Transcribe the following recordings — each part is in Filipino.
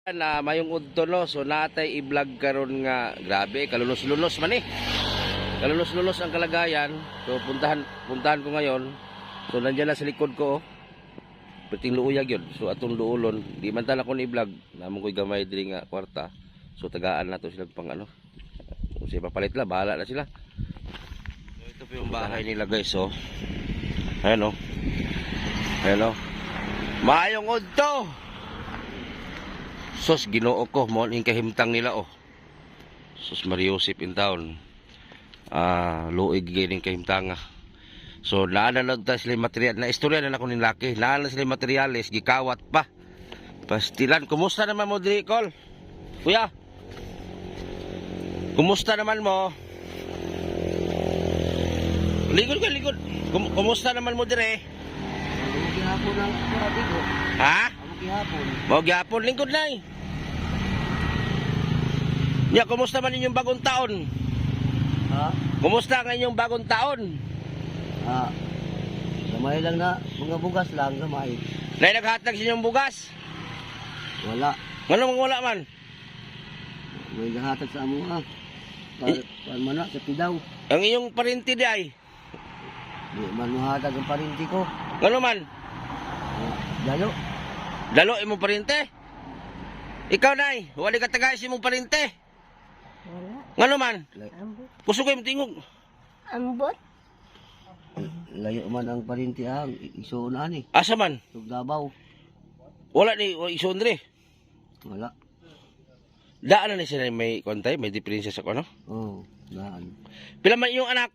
Na mayong udto no, so natay i-vlog karon nga grabe kalulos-lulos man kalulos-lulos ang kalagayan. So puntahan ko ngayon. So nandiyan na sa likod ko perting luuyag yun. So atong luulon di man tala ko ni vlog namon koy gamay diri nga kwarta. So tagaan na to sila pang ano, kung siya papalit la bahala na sila. So ito po yung bahay nila guys. So ayan o, maayong udto. Sos Ginoo ko mo ning kahimtang nila oh. Sos Mariusip in town. Luig gining kahimtanga. So naana na ta sila material na istorya na ako ning laki. Naana sila materials gikawat pa. Pastilan, kumusta naman mo diri Col? Kuya. Kumusta naman mo? Ligod ka, ligod. Kumusta naman mo dire? Gihapon ang paradigo. Ha? Gihapon. Mau gihapon lingkod na eh. Ya, kumusta man inyong bagong taon? Ha? Kumusta ang inyong bagong taon? Gamay lang na, mga bugas lang, gamay. Nay naghatag sa inyong bugas? Wala. Ngano wala man? May gahatag sa amo ha. Pan man na, sa pidaw. Ang inyong parinti di ay? Di man mahatag ang parinti ko. Ngano man? Lalo. Dalo imong parinte? Ikaw nay, wali ka tagay sa imong parinte? Wala. Ngano man? Ambot. Kusog kayo tingog. Ambot. Layo man ang parinti ang isuunan ni. Asa man? Sugdabaw. Wala ni isundre. Wala. Daan na ni sila may kontay, may diferensya sa ano? Oh, daan. Pila man iyong anak?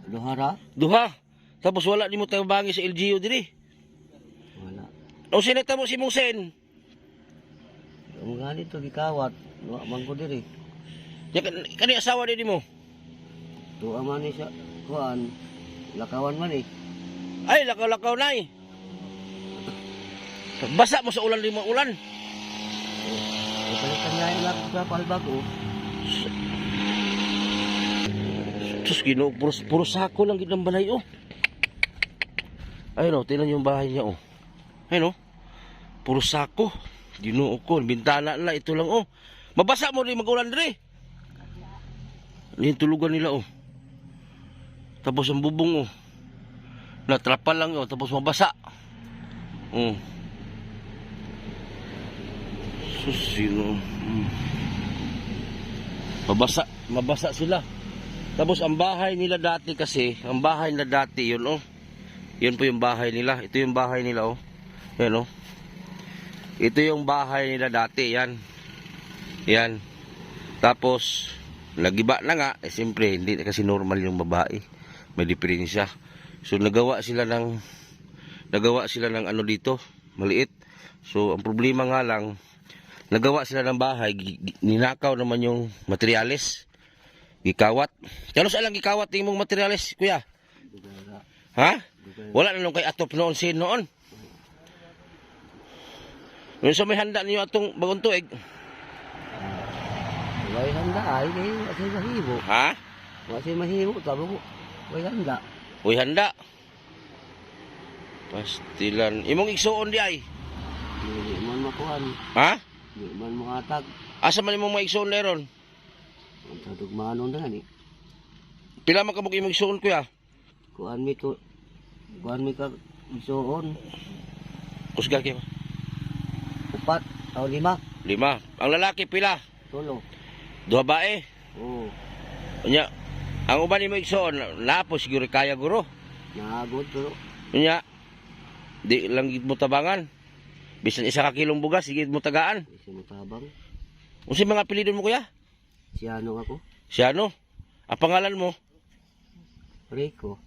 Duhara? Duha. Tapos wala ni mo tayo bangi sa LGU diri. Wala. O sinita mo si mong sen? Ang ganito gikawat. Wa man ko diri. Kani asawa din mo? Tuwa man ni siya. Kuan. Lakawan man eh. Ay, lakaw-lakaw na eh. Basa mo sa ulan din mo ulan. Palitan niya yung laki sa palbag oh. Sus, Ginoo, puro sako lang ginang balay oh. Ayun oh, tingnan yung bahay niya oh. Ayun oh. Puro sako. Ginoo ko, bintana na ito lang oh. Mabasa mo rin mag-ulan rin. Yung tulugan nila oh. Tapos ang bubong oh. Natrapal lang oh, tapos mabasa. Oh. Sus, sino? Mabasa sila. Tapos ang bahay nila dati kasi, ang bahay nila dati yun oh. Yun po yung bahay nila. Ito yung bahay nila oh. Yan oh. Ito yung bahay nila dati, yan. Yan. Tapos nagiba na nga, eh siyempre hindi kasi normal yung babae. May diferensya. So nagawa sila ng ano dito, maliit. So ang problema nga lang, nagawa sila ng bahay, ninakaw naman yung materyales. Gikawat. Kalos alang gikawat yung mong materyales, kuya? Ha? Wala na nung kay atop noon sin noon. Yung sa may handa niyo atong bagong tuig. Way handa ay kay asay mahibo. Ha? Asay mahibo tabo. Way handa. Uy handa. Pastilan. Imong igsuon di ay. Di man makuan. Ha? Di man makatag. Asa man imong maigsuon leron? Ang tadugmanon na ni. Pila man kabuk imong igsuon kuya? Kuan mi to. Kuan mi ka isuon. Kusga kay 4 o 5. 5. Ang lalaki pila? 3. 2 bae. Oh. Unya. Ang uban nimo igsuon, lapo siguro kaya guro. Naagod pero Unya. Di lang gid mo tabangan. Bisan isa ka kilong bugas, sige mo tagaan. isa mo tabang. Unsa mga apelyido mo kuya? Si ano ako? Si ano? Ang pangalan mo? Rico.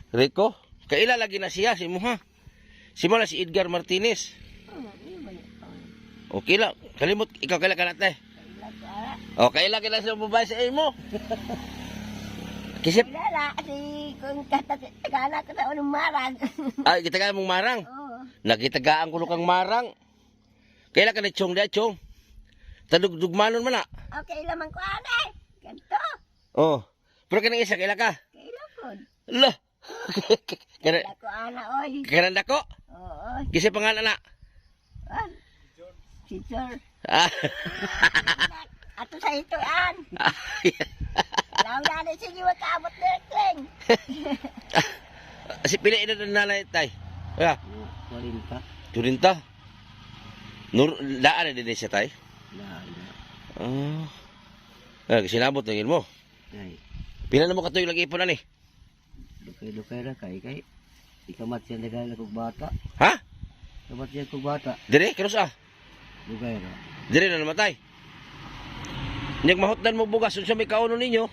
Rico? Kaila lagi na siya, si mo ha? Si mo na si Edgar Martinez. Okay lang. Kalimot, ikaw kaila ka natin. O, kaila ka na sa babae sa mo. Kisip. Wala. Si kung katagana ko sa unong marang. Ay, kitagaan mong marang. Oo. Nakitagaan ko kang marang. Kaila ka na chong da, chong. Tadugdugmanon man na. Okay lamang ko anay. Ganto. Oh. Pero kanang isa, kaila ka? Kailan ko. Lah. Kailan ko ana oy. Kanang dako? Oo. Kisip pangalan na. An. Si Sir. Ah, Ato sa ito yan. Lang na sige makaabot na kling. si pili na nanay tay. Kaya, Kuwalinta. turinta. Nur, daan na din siya tay. Na. Sinabot na yun mo. Ay. Pila na mo katuyo lagi ipon na ni. Lukay-lukay ra kay. Ikamat siya nagay kog bata. Ha? Ikamat siya kog bata. Dire, kanus ah. Lukay ra. Dire na namatay. Nyag mahutdan mo bugas, unsa may kauno ninyo?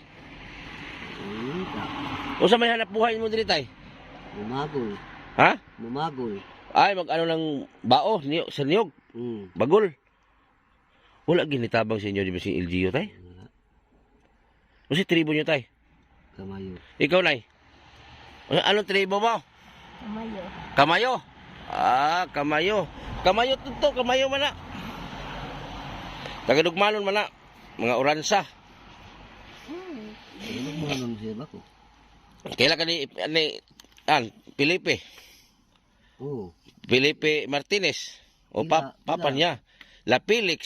Kuwalinta. Unsa may hanap buhay mo diri tay? Lumagol. Ha? Lumagol. Ay, mag-ano lang bao, sa niyog, bagol. Wala ginitabang sa inyo, di ba si LGU, tay? O si tribo nyo, tay? Kamayo. Ikaw, nay? Anong tribo mo? Kamayo. Kamayo? Ah, kamayo. Kamayo to, kamayo man na. Tagadugmanon man na. Mga oransa. Ano mo nun siya ba ko? Kaila ka ni Felipe. Oo. Felipe Martinez. O Ila- papa ila. niya. La Felix.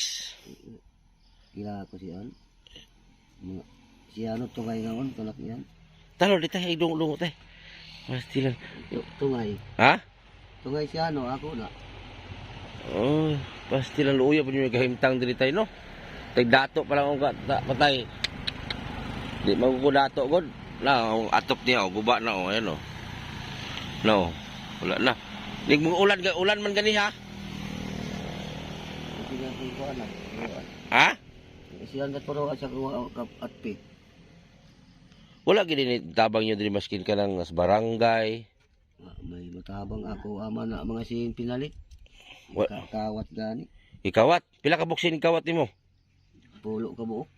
Kila ko siyan. Si ano tungay ngaon kanak yan. Talo, di tayo, idungo tayo. Pastilan. Tungay. Ha? Tungay si ano ako na. Oh, pastilan luya pa nyo nagahimtang diri tayo, no? Tagdato pa lang ako patay. Di magkukudato, God. Na, ang atop niya, guba na, ayan, No, wala na. Di mo ulan man gani, ha? Kasi nga ko anak. Ha? Si ang katuro at sa atpi. Wala gini ni tabang nyo diri maskin ka ng barangay. May matabang ako ama na mga sin pinalit. Kawat gani. Ikawat. Pila ka buksin kawat nimo? Pulo ka buok.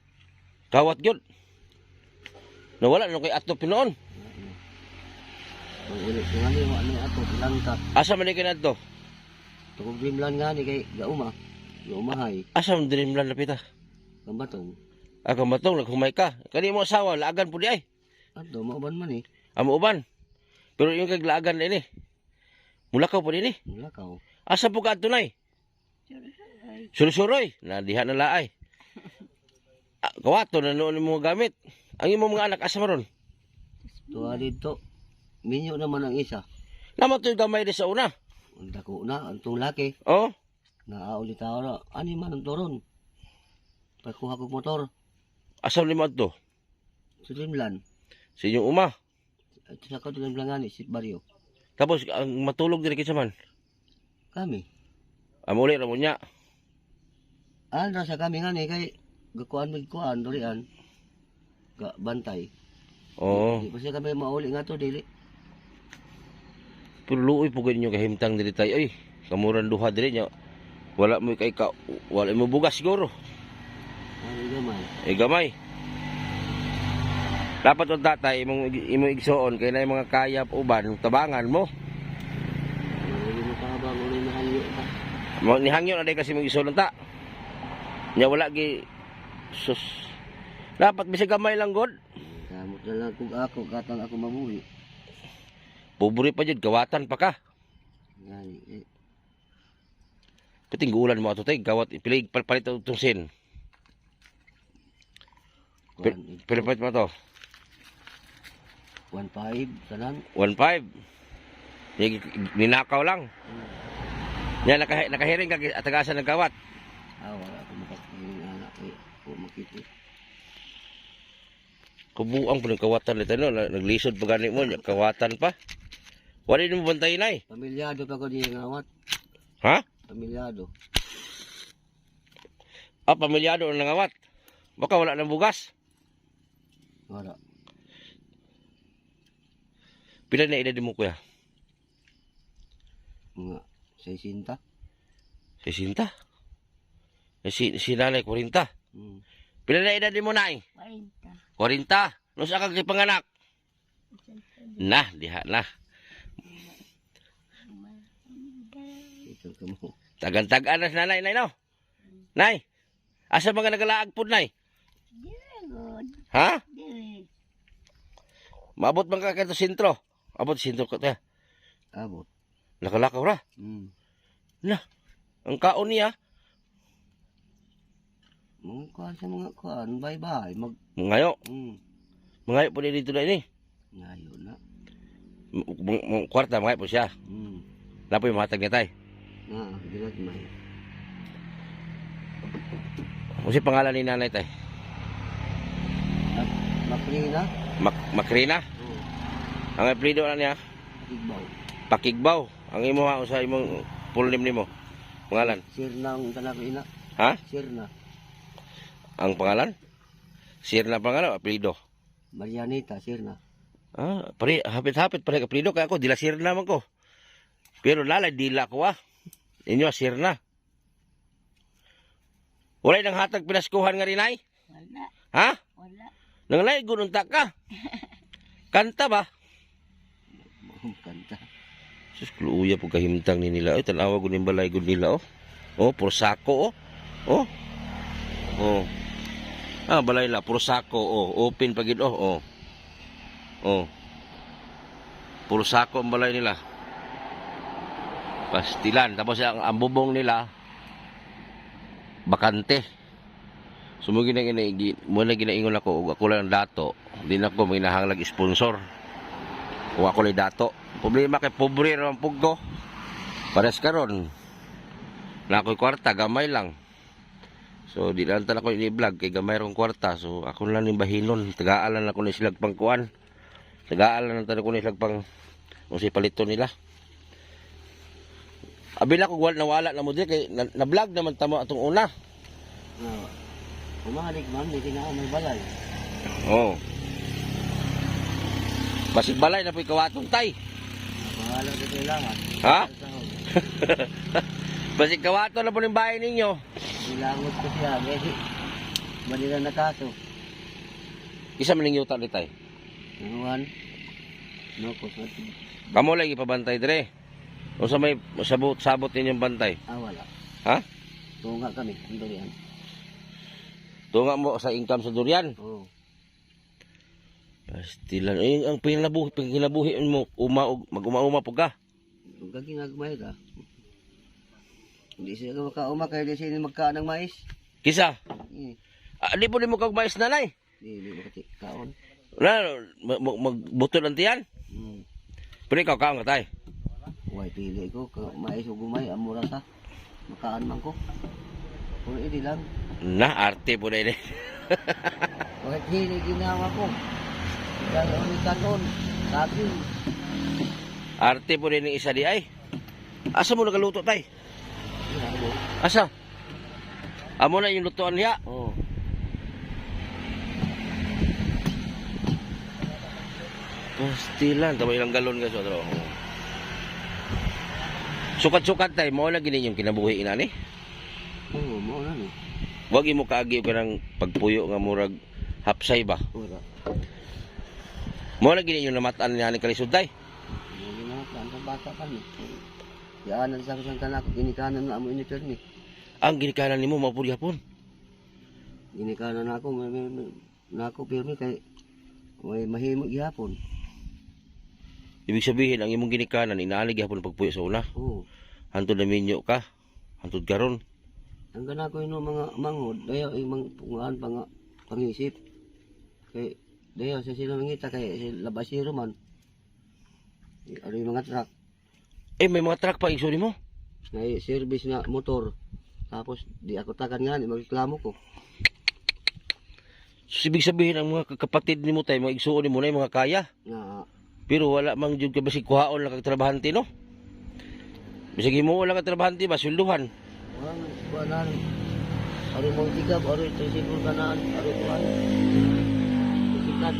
Kawat gyud. Nawala no kay atop noon. Ang ulit ko ngani wa ni ato pilangka. Asa man ni kanadto? Tukog dreamland ngani kay gauma. Gaumahay. Asa man dreamland lapita? Kambatong. Ako matong naghumay ka. Kani mo asawa laagan pud ay. Ato mauban man eh. Amo uban. Pero yung kaglaagan ini. Mulakaw po ini. Mulakaw. Asa po ka tunay? Surusuroy. Na diha na laay. Kawato na noon mo gamit. Ang imong mga anak asa maron? Tuwa dito. Minyo naman ang isa. Naman to yung gamay di sa una. Ang dako na, ang tong laki. Oh, Naaulit ako na, ani man ang toron. Pagkuha kong motor, asa lima to? sa Dreamland. Sa inyong uma. At sa ka Dreamland nga ni, si Barrio. Tapos ang matulog diri kinsa man. Kami. Amo uli ra mo nya. Ano sa kami nga ni, kay gakuan magkuan, durian. Bantay. Oo. Di pa siya kami mauli nga to, dili. Pero luoy po ganyo kahimtang diri tayo. Ay, kamuran duha diri nya. Wala mo kay ka, wala mo bugas siguro. Ano gamay. Gamay. Dapat ang tatay imong igsoon kay na mga kayap uban tabangan mo. Ano mo tabang, ulit na hangyo ka. Nihangyo na day kasi mong igsoon ta. Nya wala gi sus. Dapat bisag gamay lang god. Kamot na lang kung ako, katang ako mabuhi. Pobre pa jud kawatan pa ka. Gani, Katinggulan mo ato tay gawat ipilig palit itong sin. kuan, Pilipat mo to. 1.5, tanan. 1.5. Ninakaw lang. Nya nakahiring ka atagasan ng gawat. Wala ako makakiling anak, o makiti. Kubuang po ng kawatan nito, no? Naglisod pa gani mo, kawatan pa. Wala din mo bantayin ay. Pamilyado pa ko niya ngawat. Ha? Pamilyado. Pamilyado ang nangawat. Baka wala ng bugas. Wala. Pila na edad mo kuya? Mga 60. 60. Si nanay 40. Hmm. Pila na edad mo nay? 40. 40. Nung sa kang panganak? Nah, diha na. Ito ka mo. Tagan-tagan na si nanay, nay, no? Nay, asa mga nagalaag po, nay? Dili good. Ha? Dili. Maabot man ka kato sentro. Abot sentro ka tayo. Abot. Nakalakaw ra. Hmm. Nah, ang kaon niya, Mga kuan sa mga kuan, bye-bye. Ngayo. Hmm, Mangayo po dito na ini. ngayon na. Kwarta, mangayo po siya. Hmm, Napo yung mahatag niya tay. gilat may. Kung si pangalan ni nanay tay? Makrina? Makrina? Oo, Ang apelido na niya? igbaw. Pakigbaw. Ang imo ha, sa imong full name nimo. Pangalan? Sirna ang tanak ina. Ha? Sirna. Ang pangalan? Sirna pangalan, apelido. Marianita, Sirna. Pare, hapit-hapit pare apelido kaya ako dila Sirna man ko. Pero lalay dila ko Inyo Sirna. Walay nang hatag pinaskuhan nga rin ay? Wala. Ha? Wala. Nang lay gununta ka. Kanta ba? Kanta. Sus, kluya po kahimtang ni nila. Ay, tanawa ko ng balay ko nila, puro sako, Oh. Balay la, puro sako, Open pagid, Puro sako ang balay nila. Pastilan. Tapos ang bubong nila, bakante. Sumugi na muna ginaingon ako lang ang dato. Hindi na ako may nahanglag sponsor. Kung ako lang dato. Problema kay pobre naman pug ko. Pares karon. Na ako'y kwarta, gamay lang. So, di lang ako ini-vlog kay gamay rong kwarta. So, ako lang yung bahinon. Tagaalan ako ni silag pangkuan. Tagaalan lang ko ni silag pang kung si palito nila. Abi na ko nawala na mo di kay na-vlog naman tamo atong una. Umalik man, di na may balay. Basig balay na po ikawatong tay. Pangalan na kailangan. Ha? Basig kawato na po ng bahay ninyo. Ilangot ko siya, kasi manila na kaso. Isa man yung yuta ni tay. Nanuhan. No, ko sa Kamo lagi pabantay dire. O sa may sabot ninyong bantay. wala. Ha? Tunga kami, ang durian. Tunga mo sa income sa durian. Oo. Pastilan. Ang pinabuhi mo, mag-uma-uma po ka. Kung ginagmay ka. Hindi siya makauma kaya di siya magkaan ng mais. Kisa? Eh, Di po di mo kagmais nanay. di kaon. Magbutol ang tiyan. Pero ikaw kaong ka tay. Huwag pili ko, mais o gumay, amura ta. Makaan man ko. Kung hindi lang. Arte po na ini. Bakit hindi ginawa ko? Dahil ulit kanon, sabi. Arte po rin yung isa di ay. Asa mo nagaluto tay? Ginagawa. Asa? Amo na yung lutuan niya. Oo. Pastilan. Tama ilang galon ka so. Sukat-sukat tay. Mo na gini yung kinabuhi ina ni. Oo, mo na ni. Wag imo kaagi ka ng pagpuyo nga murag hapsay ba. Ura. Mo na gini yung namataan niya ni kalisod tay. Hindi na, ang bata kami. Yaanan sa kusang kanak, ginikanan na amo initir ni. Ang ginikanan nimo mapuri hapon. Ginikanan na ako, na ako pirmi kay may mahimog gihapon. Ibig sabihin ang imong ginikanan inaalig hapon pagpuyo sa una. Oo. Hantod na minyo ka. Hantod karon. Ang gana ko yung mga manghod, dayo yung pungaan pangisip. Kay dayo sa sila mangita kay labasiro man. Ano yung mga truck. May mga truck pa isuri mo. May service na motor. Tapos di ako takan nga ni magreklamo ko. So, ibig sabihin ang mga kapatid nimo tay mga igsuon nimo na yung mga kaya. Na Pero wala mang jud ka basig kuhaon lang kag trabahante no. Bisag himuon lang kag trabahante ba sulduhan. ang kuanan. Ari mo tigab, ari tricycle kanan, ari kuan. Sikat.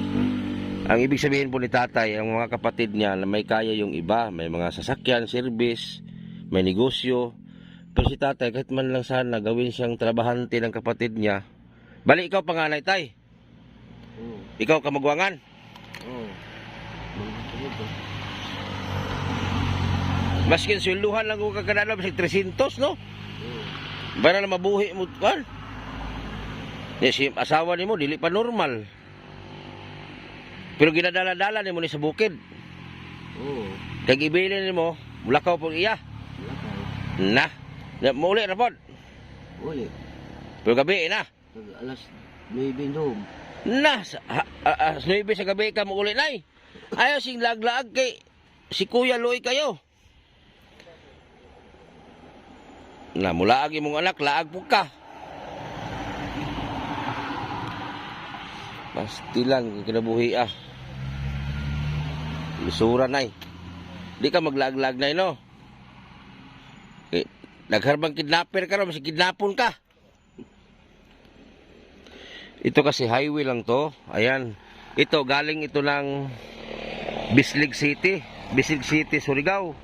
Ang ibig sabihin po ni tatay, ang mga kapatid niya na may kaya yung iba, may mga sasakyan, service, may negosyo. Pero si tatay, kahit man lang sana gawin siyang trabahante ng kapatid niya. Bali, ikaw panganay tay. Oo. Ikaw kamagwangan. Oo. Maskin swelduhan lang ko kagkanala, basig 300, no? Oo. Para na mabuhi mo, kan? Yes, yung asawa ni mo, dili pa normal. Pero ginadala-dala ni mo ni sa bukid. Oo. Kag ibilin ni mo, mulakaw po iya. Lakay. Na, muli na po. Uli. Pero gabi na. Alas 9 noon. Sa 9 sa gabi ka mo uli nay. Ayaw sing lag-lag kay si Kuya Loy kayo. Na mula agi mong anak, laag po ka. Pastilan, kinabuhi ah. Lisura nay. Di ka maglag-lag nay no. Nagharbang kidnapper ka ro, mas kidnapon ka. Ito kasi highway lang to. Ayan. Ito, galing ito ng Bislig City, Surigao.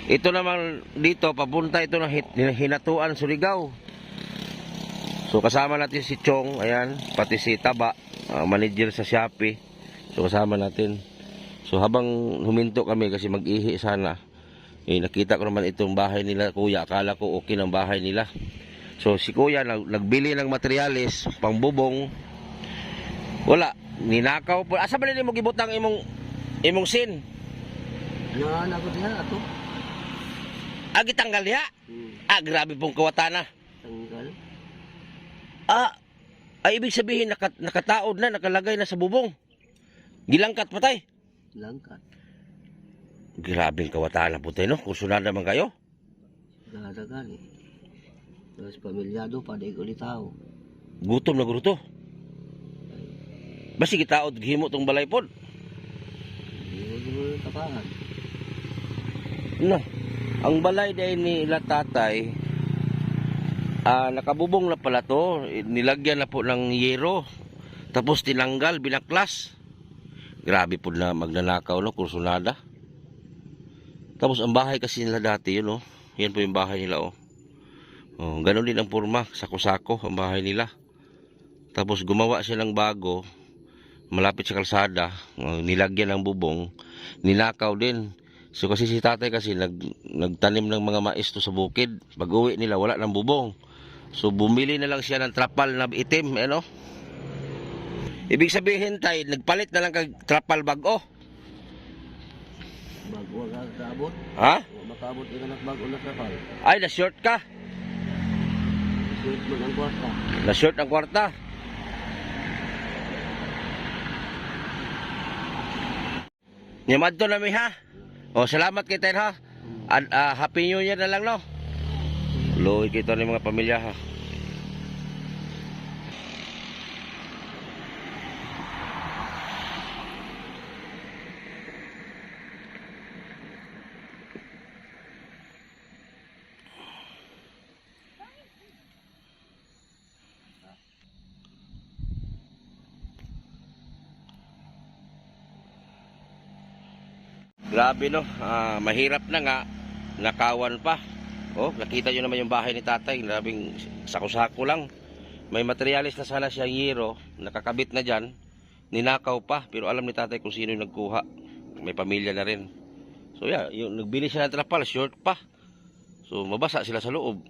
Ito naman dito, papunta ito ng Hinatuan, Surigao. So kasama natin si Chong, ayan, pati si Taba, manager sa Shopee. So kasama natin. So habang huminto kami kasi mag-ihi sana, nakita ko naman itong bahay nila, kuya. Akala ko okay ng bahay nila. So si kuya nagbili ng materyales, pangbubong. Wala, ninakaw po. Asa ba nila mo gibutang imong sin? Naanak ko diha ato. Agi tanggal ya? Grabe pong kawatana. Tanggal. Ay ibig sabihin nakataod na, nakalagay na sa bubong. Gilangkat patay. Langkat. Grabing kawatana po tayo, no? Kursunada naman kayo. Gadagan eh. Tapos pamilyado pa, di ko tao. Gutom na guruto. Basi kitaod, gihimo tong balay pod. Hindi mo tapahan. No. Ang balay dahil nila tatay, nakabubong na pala to. Nilagyan na po ng yero. Tapos tinanggal, binaklas. Grabe po na magnanakaw, no? Kursunada. Tapos ang bahay kasi nila dati, yun, oh. Yan po yung bahay nila, oh. Oh, ganun din ang porma, sako-sako ang bahay nila. Tapos gumawa siya ng bago, malapit sa kalsada, nilagyan ng bubong, ninakaw din. So kasi si tatay kasi nagtanim ng mga mais to sa bukid. Pag uwi nila, wala ng bubong. So bumili na lang siya ng trapal na itim, ano? Ibig sabihin tay, nagpalit na lang kag trapal bago. Bago ka kaabot. Ha? Makaabot ka na bago na trapal. Ay, na-short ka. Sulit mo ng kwarta. Na-short ang kwarta. Niyamadto na mi ha. O, salamat kay Ten ha. Happy New Year na lang no. Luwi kita ni mga pamilya ha. Grabe no, mahirap na nga, nakawan pa. Oh, nakita nyo naman yung bahay ni tatay, grabing sako-sako lang. May materialis na sana siyang yero, nakakabit na dyan, ninakaw pa, pero alam ni tatay kung sino yung nagkuha. May pamilya na rin. So yeah, yung nagbili siya ng trapal, short pa. So mabasa sila sa loob.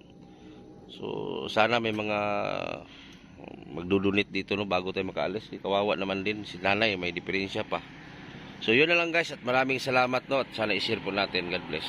So sana may mga magdudunit dito no, bago tayo makaalis. Kawawa naman din, si nanay may diferensya pa. So yun na lang guys, at maraming salamat no, at sana i-share po natin. God bless.